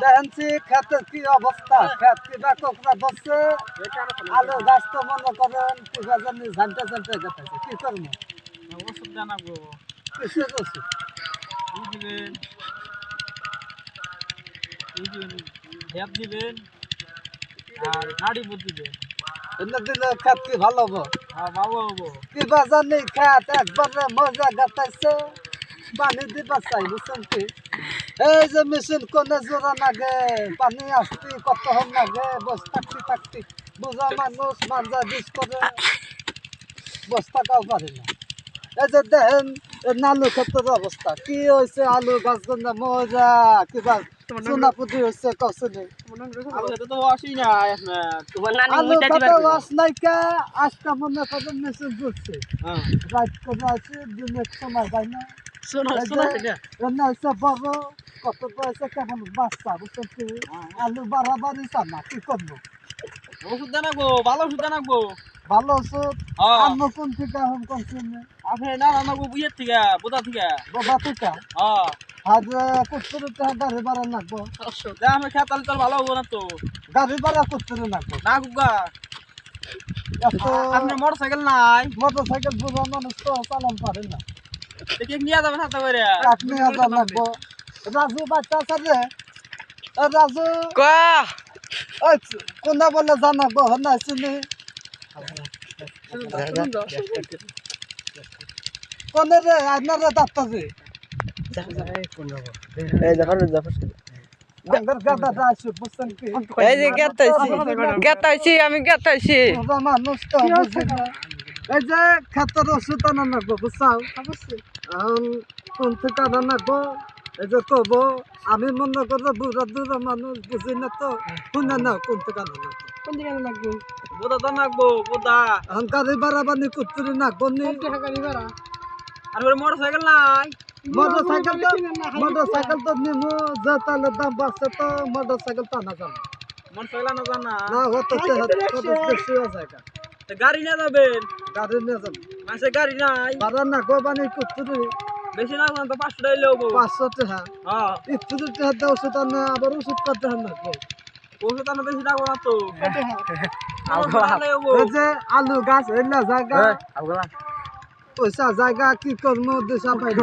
দেখছি ক্ষেতের কি অবস্থা, ক্ষেত কিবা কোকড়া বসছে, আলু গাছ তো মনে করেন কিবা জানি ঝান্টা ঝান্টা গেছে, কি করবো? ওষুধ জানাবো কিসের ওষুধ? দিবেন ভ্যাপ দিবেন আর নাড়ি বুদ্ধ দিবেন। এনে দিলে ক্ষেত কি ভালো হবো? হ্যাঁ ভালো হবো। কিবা জানি ক্ষেত একবারে মজা গাতাইছে, পানি দিবা চাই বুঝছেন কি? এই যে মেশিন কোনে জোড়া লাগে, পানি আসতি কতক্ষণ লাগে, বস থাকতি থাকতি বুঝা মানুষ মাঞ্জা বিষ করে বস্তাটাও পারে না। এই যে দেখেন আলু ক্ষেতের অবস্থা কি হয়েছে, আলু গাছ মজা কিবা সোনা পুঁতি হয়েছে কসনে তো আসি না তোমার আলু খেতে ওয়াশ নাইকা আজকা মনে করেন মেশিন ঘুরছে রাত করে আছে দিনের সময় পাই না রান্না হয়েছে বড় কত হয়েছে কেমন বাচ্চা বুঝছেন কি আলু বাড়াবাড়ি চানা কি করবো ওষুধ জানাবো ভালো ওষুধ জানাবো ভালো ওষুধ আম্মু কোন থেকে এখন কোন আপনি না জানাবো বুঝের থেকে বোধা থেকে বাবা থেকে হ্যাঁ আজ কুত্তর গাড়ি ভাড়া নাকবো আমি খেতালে তোর ভালো হবো না তো গাড়ি ভাড়া কুত্তর নাকবো না গুগা আপনার মোটর সাইকেল নাই মোটর সাইকেল বুঝা মানুষ তো চালান পারে না দেখে নিয়ে যাবেন হাতে করে আপনি হাজার লাগবো রাজু বাচ্চা আছে রে রাজু কোনা বলে জানাবো না শুনি কোনে রে আপনারা ডাক্তার রে মানুষ তো এই যে ক্ষেতের ওষুধ আনা নাকবো বুঝছাও এখন কোন থেকে আনা নাকবো এই যে কব আমি মনে করবো বুড়া দুরা মানুষ বুঝি না তো শুনে না কোন থেকে আনা নাকবো কোন দিকে লাগবো বোদা তো নাকবো বোদা এখন গাড়ি ভাড়া বানি কুত্তুরি নাকবো নি গাড়ি ভাড়া আর মোটর সাইকেল নাই মোটর সাইকেল তো নিমু যে তাহলে দাম বাড়ছে তো মোটর সাইকেল তো আনা যাবে মোটর সাইকেল আনা জান না না হতে বেশি জায়গা গাড়ি নিয়ে যাবেন গাড়ি নিয়ে যাবে মাসে গাড়ি নাই ভাড়া নাকবো বানি কুত্তুরি বেশি না তো 500 টাকা লবো 500 টাকা হ্যাঁ ইত্তুরি টাকা দিয়ে ওষুধ আনে আবার ওষুধ করতে হয় নাকবো ওষুধ আনা বেশি টাকা না তো এই যে আলু গাছ এলা জায়গা পয়সা জায়গা কি করবো দেশা পাইব